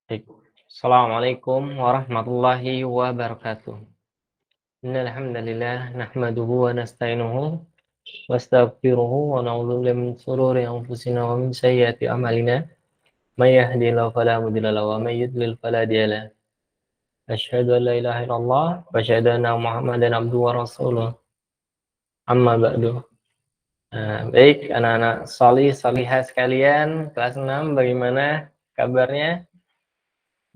Baik. Assalamualaikum warahmatullahi wabarakatuh. Innal hamdalillah nahmaduhu wa nasta'inuhu wa nastaghfiruhu wa na'udzu billahi min shururi anfusina wa min sayyiati a'malina. May yahdihillahu fala mudilla lahu wa may yudlil fala hadiya lahu. Asyhadu an la ilaha illallah wa asyhadu anna Muhammadan abduhu wa rasuluh. Amma ba'du. Baik anak-anak shalih shalihah sekalian, kelas 6 bagaimana kabarnya?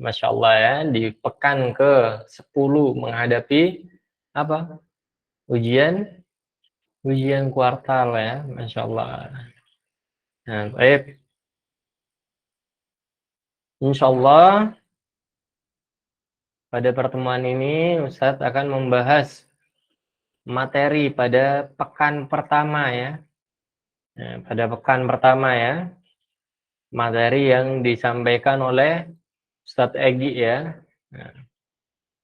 Masya Allah ya, di pekan ke-10 menghadapi apa? Ujian ujian kuartal ya, Masya Allah. Nah, baik. Insya Allah pada pertemuan ini Ustadz akan membahas materi pada pekan pertama ya. Nah, pada pekan pertama ya, materi yang disampaikan oleh Ustadz Egi ya. Nah,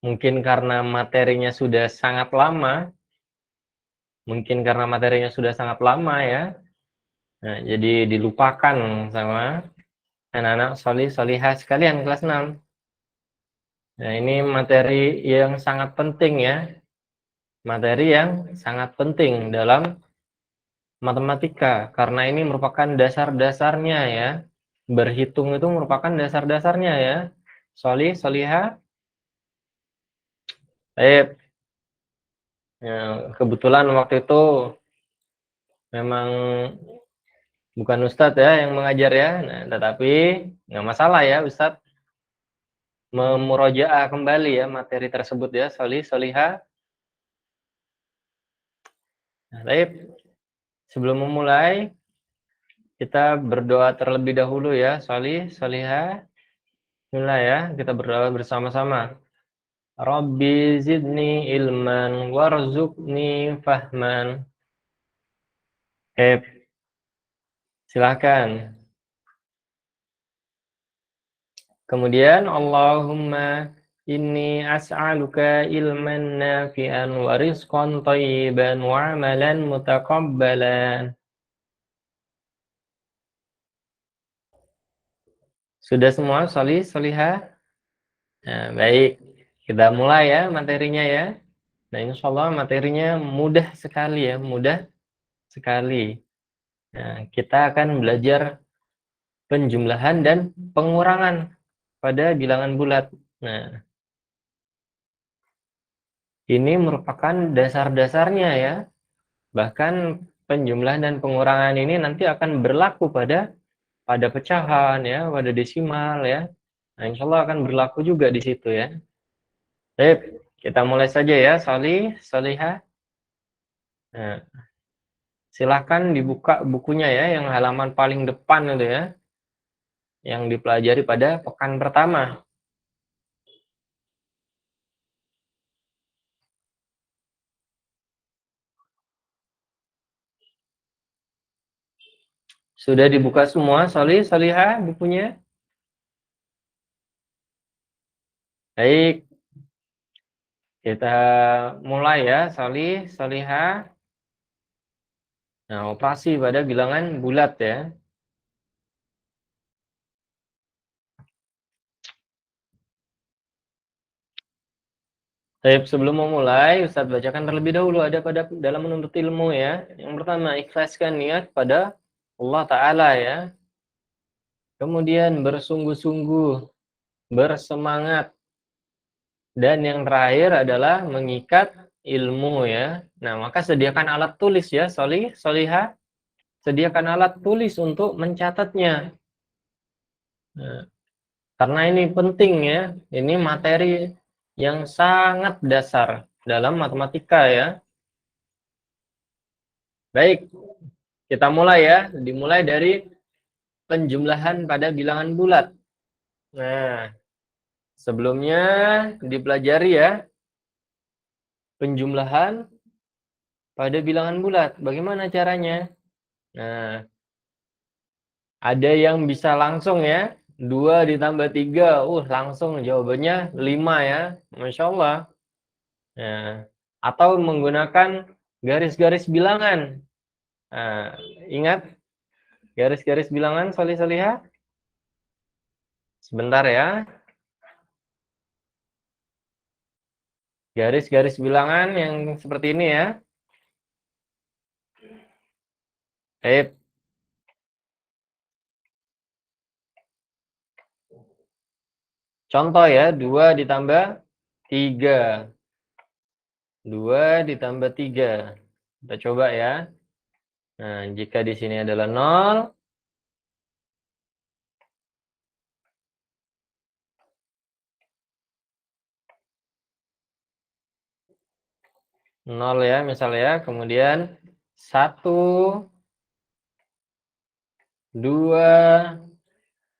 mungkin karena materinya sudah sangat lama, ya. Nah, jadi dilupakan sama anak-anak sholih sholihah sekalian kelas 6. Nah, ini materi yang sangat penting ya. Materi yang sangat penting dalam matematika karena ini merupakan dasar-dasarnya ya. Berhitung itu merupakan dasar-dasarnya ya. Sholih sholihah. Baik. Ya, kebetulan waktu itu memang bukan Ustadz ya yang mengajar ya. Nah, tetapi nggak masalah ya Ustadz memurojaah kembali ya materi tersebut ya, sholih sholihah. Nah, baik. Sebelum memulai kita berdoa terlebih dahulu ya, sholih sholihah. Bismillah ya, kita berdoa bersama-sama. Rabbi zidni ilman warzuqni fahman. Silakan. Kemudian Allahumma inni as'aluka ilman nafi'an wa rizqan thayyiban wa amalan mutaqabbalan. Sudah semua sholih sholihah? Nah, baik. Kita mulai ya materinya ya. Nah, insya Allah materinya mudah sekali ya, mudah sekali. Nah, kita akan belajar penjumlahan dan pengurangan pada bilangan bulat. Nah, ini merupakan dasar-dasarnya ya. Bahkan penjumlahan dan pengurangan ini nanti akan berlaku pada pecahan ya, pada desimal ya. Nah, insya Allah akan berlaku juga di situ ya. Baik, kita mulai saja ya, sholih, sholihah. Nah, silahkan dibuka bukunya ya, yang halaman paling depan itu ya, yang dipelajari pada pekan pertama. Sudah dibuka semua, sholih, sholihah bukunya? Baik, kita mulai ya, sholih, sholihah. Nah, operasi pada bilangan bulat ya. Baik, sebelum memulai, Ustadz bacakan terlebih dahulu ada pada dalam menuntut ilmu ya. Yang pertama, ikhlaskan niat pada Allah Ta'ala ya. Kemudian bersungguh-sungguh, bersemangat. Dan yang terakhir adalah mengikat ilmu ya. Nah, maka sediakan alat tulis ya, sholih, sholihah. Sediakan alat tulis untuk mencatatnya. Nah, karena ini penting ya. Ini materi yang sangat dasar dalam matematika ya. Baik, kita mulai ya. Dimulai dari penjumlahan pada bilangan bulat. Nah, sebelumnya dipelajari ya penjumlahan pada bilangan bulat. Bagaimana caranya? Nah, ada yang bisa langsung ya. 2 ditambah 3, langsung jawabannya 5 ya. Masya Allah. Nah, atau menggunakan garis-garis bilangan. Nah, ingat garis-garis bilangan sholih sholihah? Sebentar ya. garis-garis bilangan yang seperti ini ya. Contoh ya, 2 ditambah 3. 2 ditambah 3. Kita coba ya. Nah, jika di sini adalah 0, 0 ya misalnya ya. Kemudian 1, 2,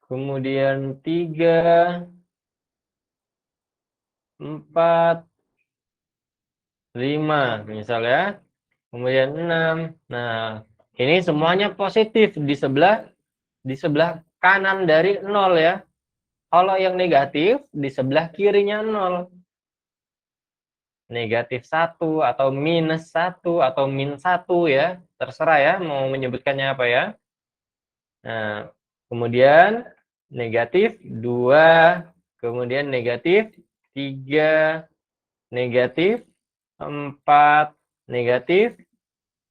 kemudian 3, 4, 5 misalnya. Kemudian 6. Nah, ini semuanya positif di sebelah kanan dari 0 ya. Kalau yang negatif di sebelah kirinya 0. Negatif 1 atau minus 1 atau min 1 ya. Terserah ya mau menyebutkannya apa ya. Nah, kemudian negatif 2, kemudian negatif 3, negatif 4, negatif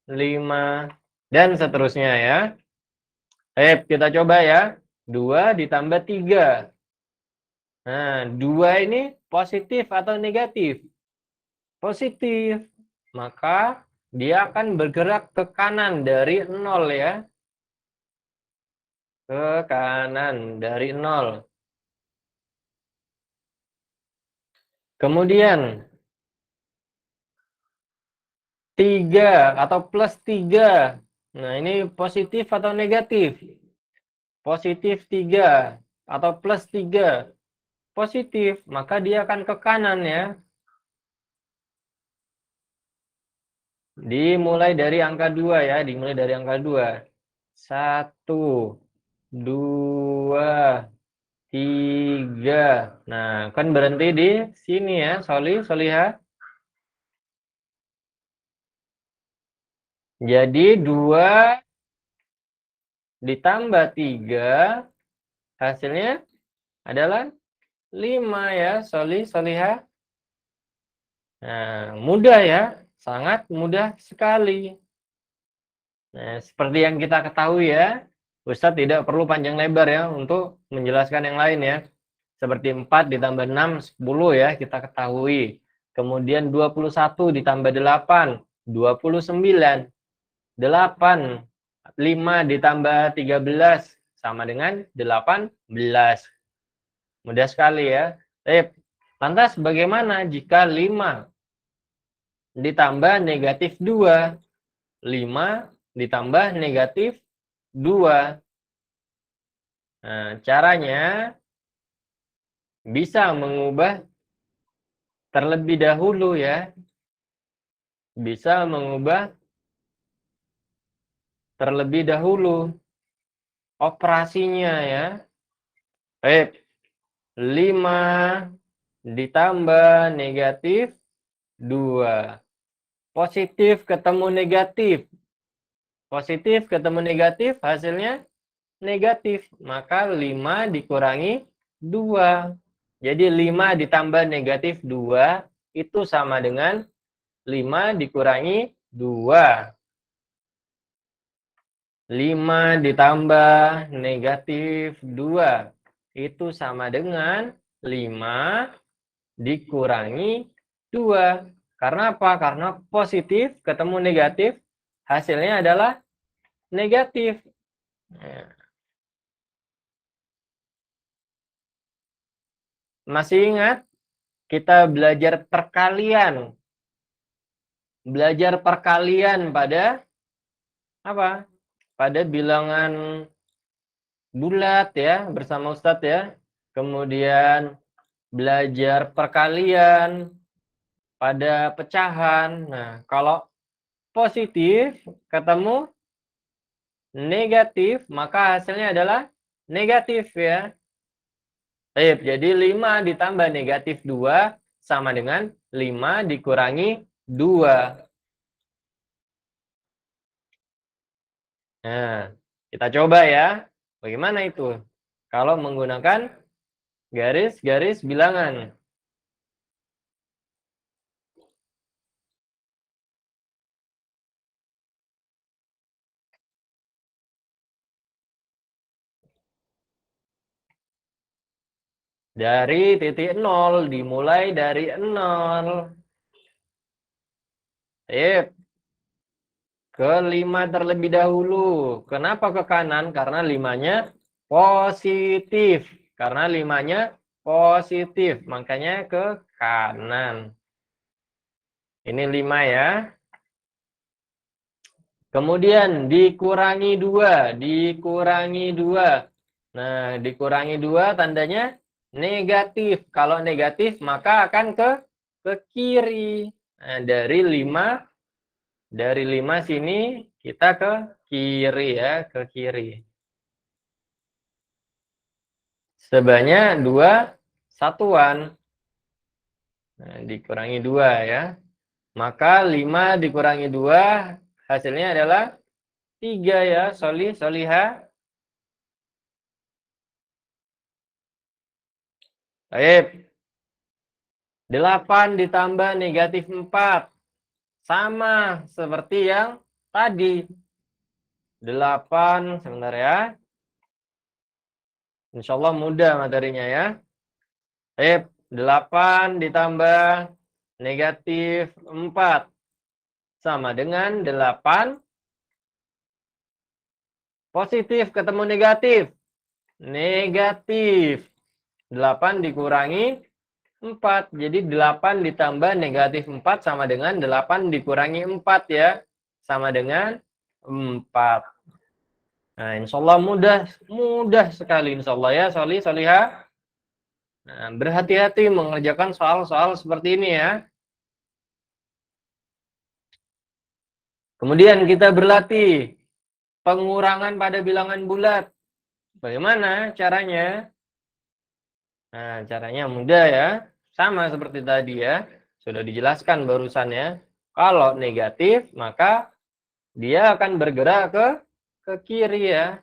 5, dan seterusnya ya. Kita coba ya. 2 ditambah 3. Nah, 2 ini positif atau negatif? Positif. Maka dia akan bergerak ke kanan dari 0 ya. Ke kanan dari 0. Kemudian 3 atau plus 3. Nah, ini positif atau negatif? Positif 3 atau plus 3. Positif, maka dia akan ke kanan ya. Dimulai dari angka 2 ya, dimulai dari angka 2. 1, 2, 3. Nah, kan berhenti di sini ya, Soliha. Jadi 2 ditambah 3 hasilnya adalah 5 ya, Soliha. Nah, mudah ya, sangat mudah sekali. Nah, seperti yang kita ketahui ya, Ustadz tidak perlu panjang lebar ya untuk menjelaskan yang lain ya. Seperti 4 ditambah 6, 10 ya, kita ketahui. Kemudian 21 ditambah 8, 29. 8, 5 ditambah 13, sama dengan 18. Mudah sekali ya. Lantas bagaimana jika 5 ditambah negatif 2? 5 ditambah negatif 2. Nah, caranya bisa mengubah terlebih dahulu ya. Bisa mengubah terlebih dahulu operasinya ya. 5 ditambah negatif 2. Positif ketemu negatif. Positif ketemu negatif hasilnya negatif. Maka 5 dikurangi 2. Jadi 5 ditambah negatif 2 itu sama dengan 5 dikurangi 2. 5 ditambah negatif 2 itu sama dengan 5 dikurangi 2. Karena apa? Karena positif ketemu negatif, hasilnya adalah negatif. Masih ingat? Kita belajar perkalian. Belajar perkalian pada apa? Pada bilangan bulat ya, bersama Ustadz ya. Kemudian belajar perkalian pada pecahan. Nah, kalau positif ketemu negatif, maka hasilnya adalah negatif ya. Jadi 5 ditambah negatif 2 sama dengan 5 dikurangi 2. Nah, kita coba ya. Bagaimana itu? Kalau menggunakan garis-garis bilangan. Dari titik 0, dimulai dari 0. Ke 5 terlebih dahulu. Kenapa ke kanan? Karena 5-nya positif. Karena 5-nya positif, makanya ke kanan. Ini 5 ya. Kemudian dikurangi 2, dikurangi 2. Nah, dikurangi 2 tandanya negatif. Kalau negatif maka akan ke kiri. Nah, dari 5 sini kita ke kiri ya, ke kiri. Sebanyak 2 satuan. Nah, dikurangi 2 ya. Maka 5 dikurangi 2 hasilnya adalah 3 ya, Soliha. Baik. 8 ditambah negatif 4. Sama seperti yang tadi. 8, sebentar ya. Insya Allah mudah materinya ya. Baik. 8 ditambah negatif 4. Sama dengan 8. Positif ketemu negatif. Negatif. 8 dikurangi 4. Jadi 8 ditambah negatif 4 sama dengan 8 dikurangi 4 ya. Sama dengan 4. Nah, insya Allah mudah sekali insya Allah ya, Soliha. Nah, berhati-hati mengerjakan soal-soal seperti ini ya. Kemudian kita berlatih pengurangan pada bilangan bulat. Bagaimana caranya? Nah, caranya mudah ya. Sama seperti tadi ya. Sudah dijelaskan barusan ya. Kalau negatif, maka dia akan bergerak ke kiri ya.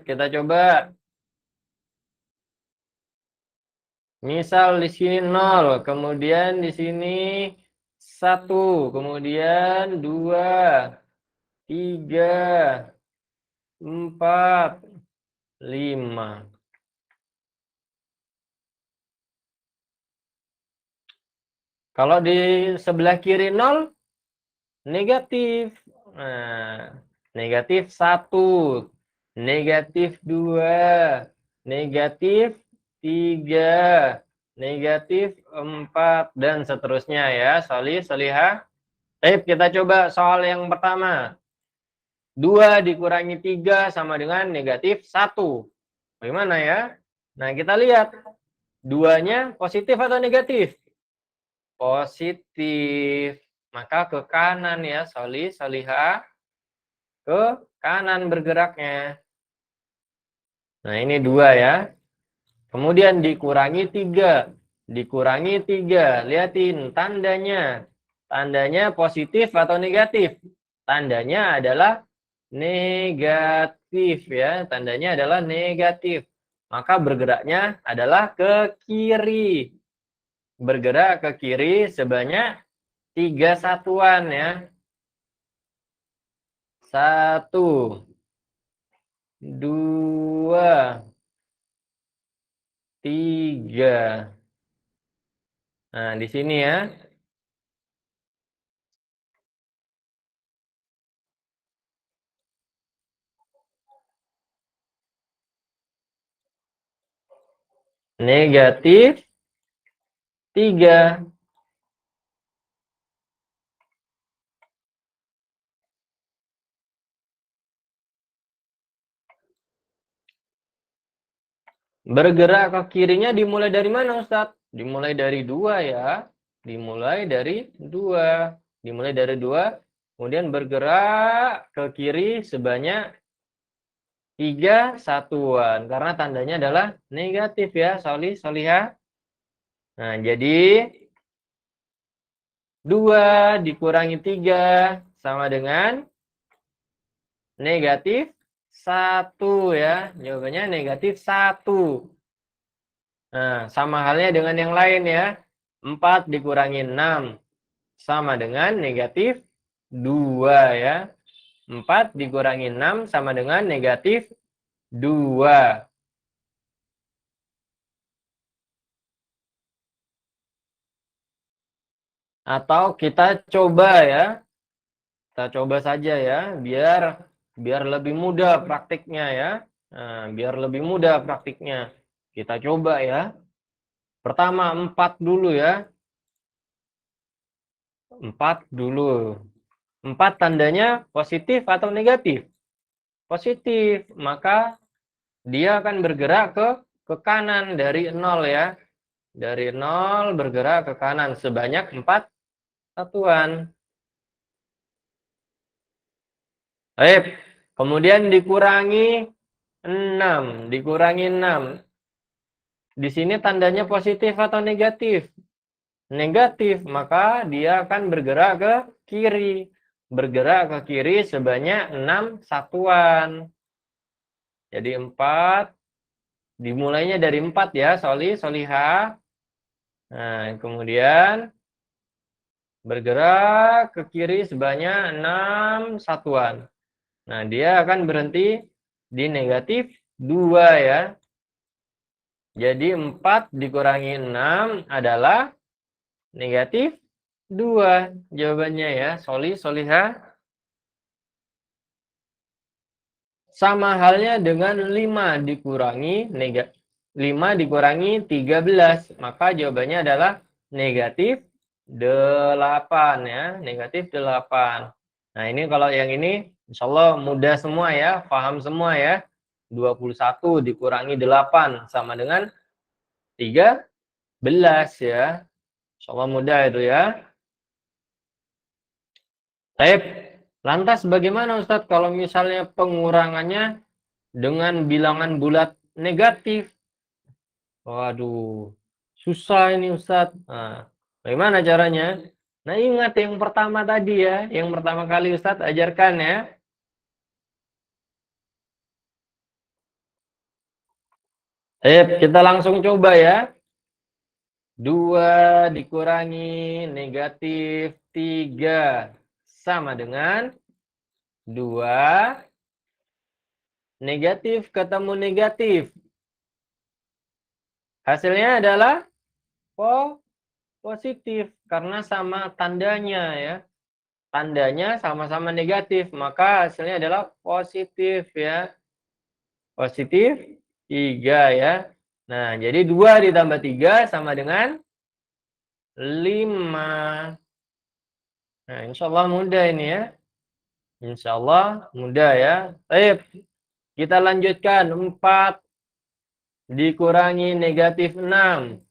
Kita coba. Misal di sini 0, kemudian di sini 1, kemudian 2, 3, 4, 5. Kalau di sebelah kiri 0, negatif. Nah, negatif 1, negatif 2, negatif 3, negatif 4, dan seterusnya ya, Soliha. Kita coba soal yang pertama. 2 dikurangi 3 sama dengan negatif 1. Bagaimana ya? Nah, kita lihat. 2-nya positif atau negatif? Positif. Maka ke kanan ya, Soliha. Ke kanan bergeraknya. Nah, ini 2 ya. Kemudian dikurangi 3. Dikurangi 3. Lihatin tandanya. Tandanya positif atau negatif? Tandanya adalah negatif ya. Tandanya adalah negatif. Maka bergeraknya adalah ke kiri. Bergerak ke kiri sebanyak 3 satuan ya. 1, 2, 3. Nah, di sini ya. Negatif 3. Bergerak ke kirinya dimulai dari mana, Ustadz? Dimulai dari 2 ya. Dimulai dari 2. Dimulai dari 2. Kemudian bergerak ke kiri sebanyak 3 satuan. Karena tandanya adalah negatif ya, Soliha. Nah, jadi 2 dikurangi 3 sama dengan negatif 1 ya. Jawabannya negatif 1. Nah, sama halnya dengan yang lain ya. 4 dikurangi 6 sama dengan negatif 2 ya. 4 dikurangi 6 sama dengan negatif 2. Atau kita coba ya, kita coba saja ya, biar lebih mudah praktiknya ya. Nah, biar lebih mudah praktiknya. Kita coba ya. Pertama 4 dulu ya. 4 dulu. 4 tandanya positif atau negatif? Positif. Maka dia akan bergerak ke kanan dari 0 ya. Dari 0 bergerak ke kanan sebanyak 4 satuan. Baik. Kemudian dikurangi 6. Dikurangi 6. Di sini tandanya positif atau negatif? Negatif, maka dia akan bergerak ke kiri. Bergerak ke kiri sebanyak 6 satuan. Jadi 4, dimulainya dari 4 ya, solihah. Nah, kemudian bergerak ke kiri sebanyak 6 satuan. Nah, dia akan berhenti di negatif 2 ya. Jadi 4 dikurangi 6 adalah negatif 2. Jawabannya ya, solihah. Sama halnya dengan 5 dikurangi 13, maka jawabannya adalah negatif 8 ya, negatif 8. Nah, ini kalau yang ini insya Allah mudah semua ya, paham semua ya. 21 dikurangi 8 sama dengan 13 ya. Insya Allah mudah itu ya. Baik. Lantas bagaimana Ustadz kalau misalnya pengurangannya dengan bilangan bulat negatif? Waduh, susah ini Ustadz. Nah, bagaimana caranya? Nah, ingat yang pertama tadi ya, yang pertama kali Ustadz ajarkan ya. Kita langsung coba ya. 2 dikurangi negatif 3 sama dengan 2 negatif ketemu negatif. Hasilnya adalah positif karena sama tandanya ya. Tandanya sama-sama negatif, maka hasilnya adalah positif ya. Positif 3 ya. Nah, jadi 2 ditambah 3 sama dengan 5. Nah, insya Allah mudah ini ya. Insya Allah mudah ya. Baik, kita lanjutkan. 4 dikurangi negatif 6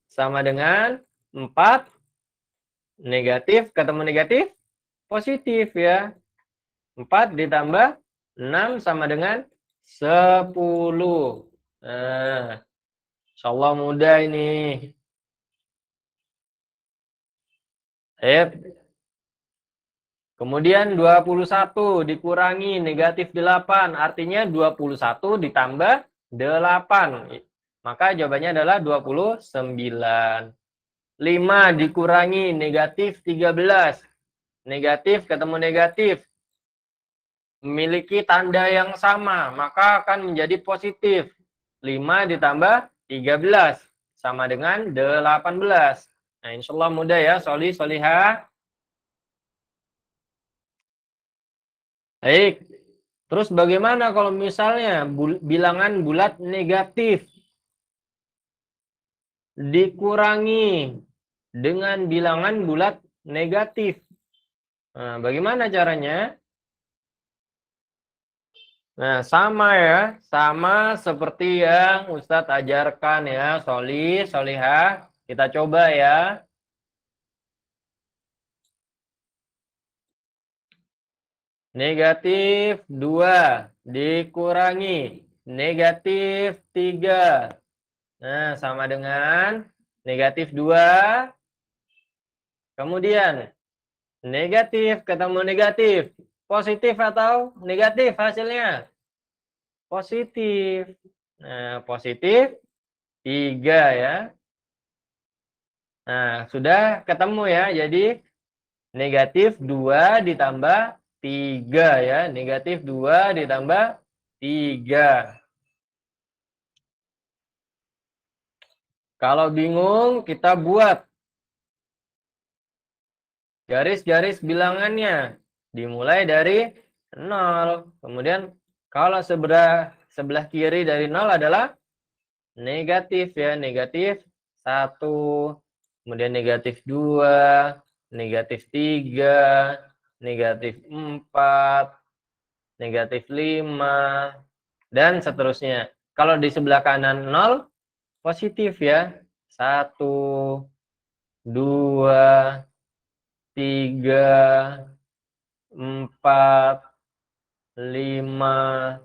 sama dengan 4 negatif ketemu negatif positif ya. 4 ditambah 6 sama dengan 10. Nah, insya Allah mudah ini. Kemudian 21 dikurangi negatif 8. Artinya 21 ditambah 8. Maka jawabannya adalah 29. 5 dikurangi negatif 13. Negatif ketemu negatif. Memiliki tanda yang sama, maka akan menjadi positif. 5 ditambah 13 sama dengan 18. Nah, insya Allah mudah ya, solihah. Baik. Terus bagaimana kalau misalnya bilangan bulat negatif dikurangi dengan bilangan bulat negatif? Nah, bagaimana caranya? Nah, sama ya, sama seperti yang Ustadz ajarkan ya, solihah. Kita coba ya. Negatif 2 dikurangi negatif 3. Nah, sama dengan negatif 2. Kemudian negatif ketemu negatif. Positif atau negatif hasilnya? Positif. Nah, positif 3 ya. Nah, sudah ketemu ya. Jadi negatif 2 ditambah 3 ya. Negatif 2 ditambah 3. Kalau bingung kita buat garis-garis bilangannya dimulai dari 0. Kemudian kalau sebelah kiri dari 0 adalah negatif ya, negatif 1, kemudian negatif 2, negatif 3, negatif 4, negatif 5, dan seterusnya. Kalau di sebelah kanan 0, positif ya. 1, 2, 3, 4, 5,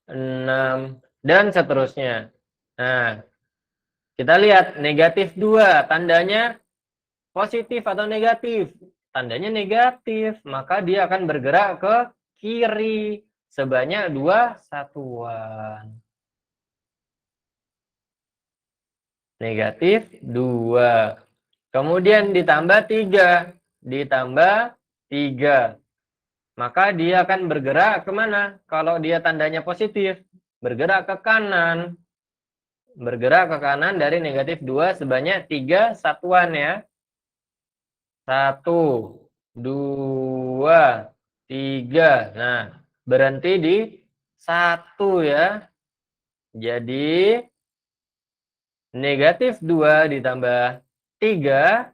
6, dan seterusnya. Nah, kita lihat negatif 2, tandanya positif atau negatif? Tandanya negatif, maka dia akan bergerak ke kiri sebanyak 2 satuan. Negatif 2. Kemudian ditambah 3. Ditambah 3. Maka dia akan bergerak kemana? Kalau dia tandanya positif, bergerak ke kanan. Bergerak ke kanan dari negatif 2 sebanyak 3 satuan ya. 1, 2, 3. Nah, berhenti di 1 ya. Jadi negatif 2 ditambah 3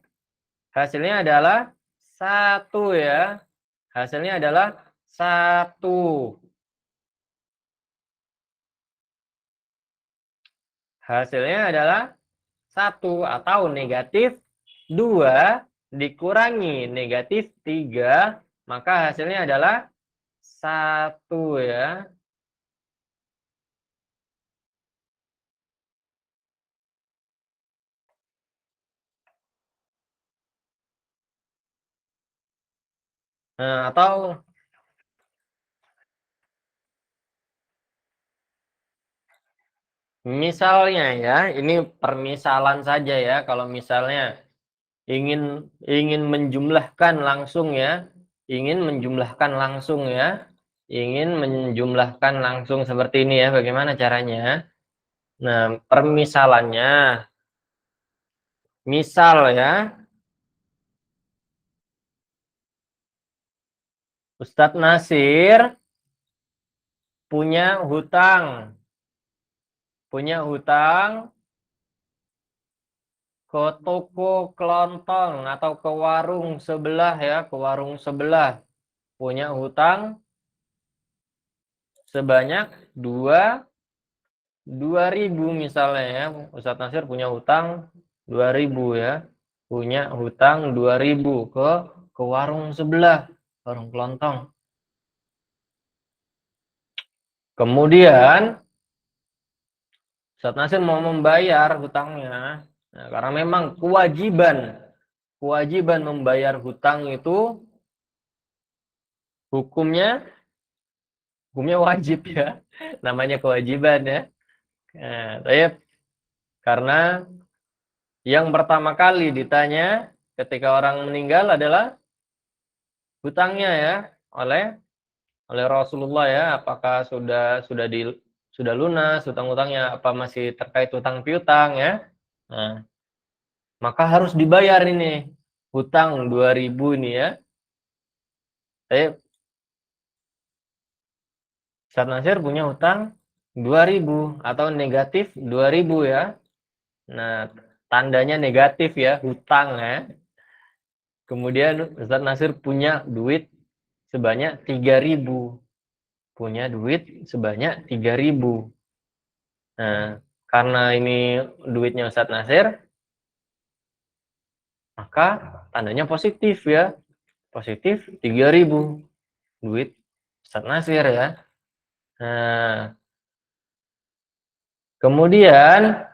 hasilnya adalah 1 ya. Hasilnya adalah 1. Hasilnya adalah 1 atau negatif 2 dikurangi negatif 3, maka hasilnya adalah 1 ya. Nah, atau misalnya ya, ini permisalan saja ya, kalau misalnya ingin ingin menjumlahkan langsung ya, ingin menjumlahkan langsung ya, ingin menjumlahkan langsung seperti ini ya, bagaimana caranya? Nah, permisalannya, misal ya, Ustadz Nasir punya hutang ke toko kelontong atau ke warung sebelah ya, ke warung sebelah. Punya hutang sebanyak 2.000 misalnya ya. Ustadz Nasir punya hutang 2.000 ya. Punya hutang 2.000 ke warung sebelah, warung kelontong. Kemudian Ustadz Nasir mau membayar hutangnya. Nah, karena memang kewajiban membayar hutang itu hukumnya wajib ya. Namanya kewajiban ya. Nah, karena yang pertama kali ditanya ketika orang meninggal adalah hutangnya ya oleh Rasulullah ya, apakah sudah lunas hutang-hutangnya, apa masih terkait hutang piutang ya. Nah, maka harus dibayar ini hutang 2.000 ini ya. Ustadz Nasir punya hutang 2.000 atau negatif 2.000 ya. Nah, tandanya negatif ya, hutang ya. Kemudian Ustadz Nasir punya duit sebanyak 3.000. Punya duit sebanyak 3.000. Nah, karena ini duitnya Ustadz Nasir, maka tandanya positif ya. Positif 3.000. Duit Ustadz Nasir ya. Nah, kemudian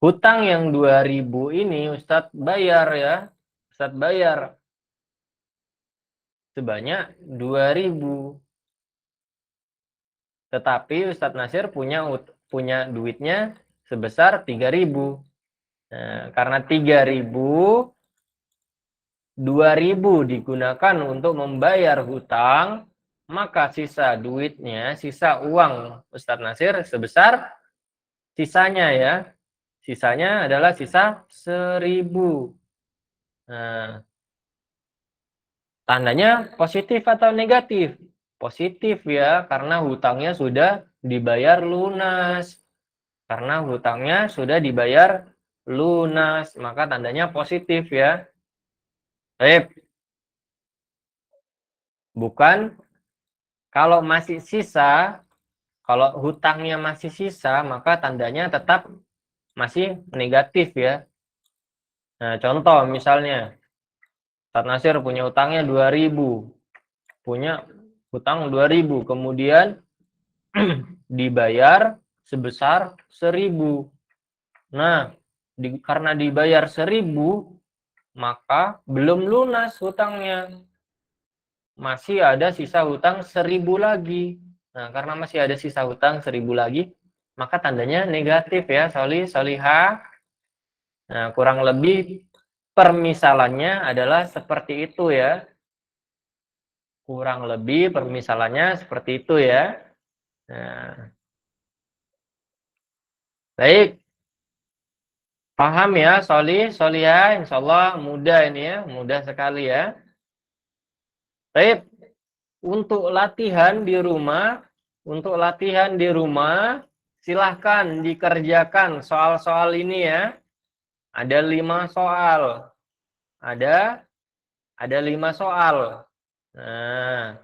hutang yang 2.000 ini Ustadz bayar ya. Ustadz bayar sebanyak 2.000. Tetapi Ustadz Nasir punya duitnya sebesar 3.000. Nah, karena 3.000, 2.000 digunakan untuk membayar hutang, maka sisa duitnya, sisa uang Ustadz Nasir sebesar sisanya ya. Sisanya adalah sisa 1.000. Nah, Tandanya positif atau negatif? Positif ya, karena hutangnya sudah dibayar lunas. Karena hutangnya sudah dibayar lunas, maka tandanya positif ya. Baik, bukan kalau masih sisa, kalau hutangnya masih sisa, maka tandanya tetap masih negatif ya. Nah, contoh misalnya, Ustaz Nasir punya hutangnya 2.000, punya hutang 2.000, kemudian dibayar sebesar 1.000. Nah, karena dibayar 1.000, maka belum lunas hutangnya. Masih ada sisa hutang 1.000 lagi. Nah, karena masih ada sisa hutang 1.000 lagi, maka tandanya negatif ya, solihah. Nah, kurang lebih permisalannya adalah seperti itu ya. Kurang lebih permisalannya seperti itu ya. Nah, baik. Paham ya, solihah, insya Allah mudah ini ya, mudah sekali ya. Baik, untuk latihan di rumah, silahkan dikerjakan soal-soal ini ya. Ada 5 soal. Ada 5 soal. Nah,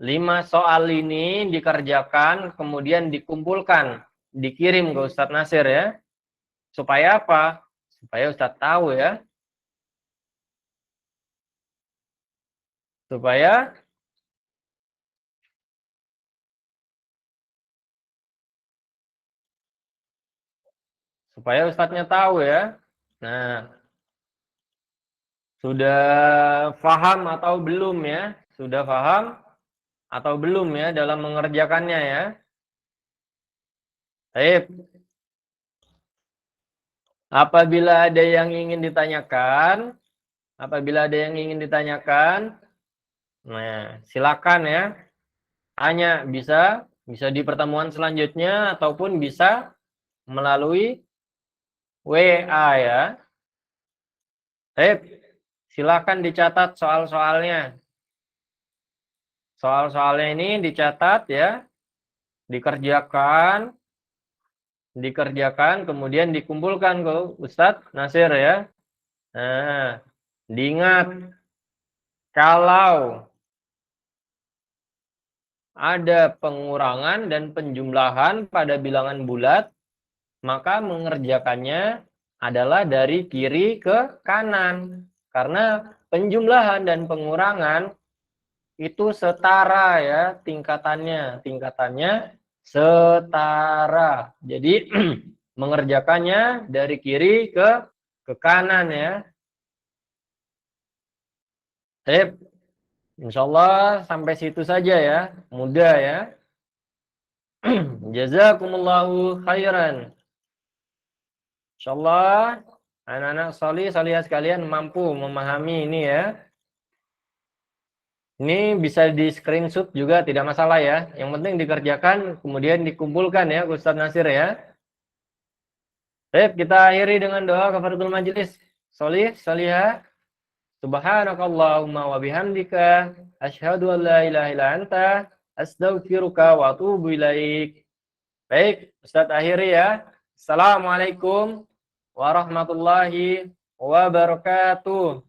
5 soal ini dikerjakan, kemudian dikumpulkan, dikirim ke Ustadz Nasir ya. Supaya apa? Supaya Ustadz tahu ya. Supaya supaya Ustadznya tahu ya. Nah, sudah paham atau belum ya? Sudah paham atau belum ya dalam mengerjakannya ya? Baik. Apabila ada yang ingin ditanyakan, nah, silakan ya. Tanya bisa di pertemuan selanjutnya ataupun bisa melalui WA ya. Baik. Silakan dicatat soal-soalnya. Soal-soalnya ini dicatat ya, dikerjakan, kemudian dikumpulkan ke Ustadz Nasir ya. Nah, diingat kalau ada pengurangan dan penjumlahan pada bilangan bulat, maka mengerjakannya adalah dari kiri ke kanan. Karena penjumlahan dan pengurangan itu setara ya tingkatannya. Tingkatannya setara. Jadi mengerjakannya dari kiri ke kanan ya. Sip. Insyaallah sampai situ saja ya. Mudah ya. Jazakumullahu khairan. Insyaallah anak-anak salihah sekalian mampu memahami ini ya. Ini bisa di screenshot juga tidak masalah ya. Yang penting dikerjakan kemudian dikumpulkan ya Ustaz Nasir ya. Baik, kita akhiri dengan doa kafaratul majelis. Salihah. Subhanakallahumma wa bihamdika asyhadu an la ilaha illa anta astaghfiruka wa atubu ilaik. Baik, Ustaz akhiri ya. Assalamualaikum warahmatullahi wabarakatuh.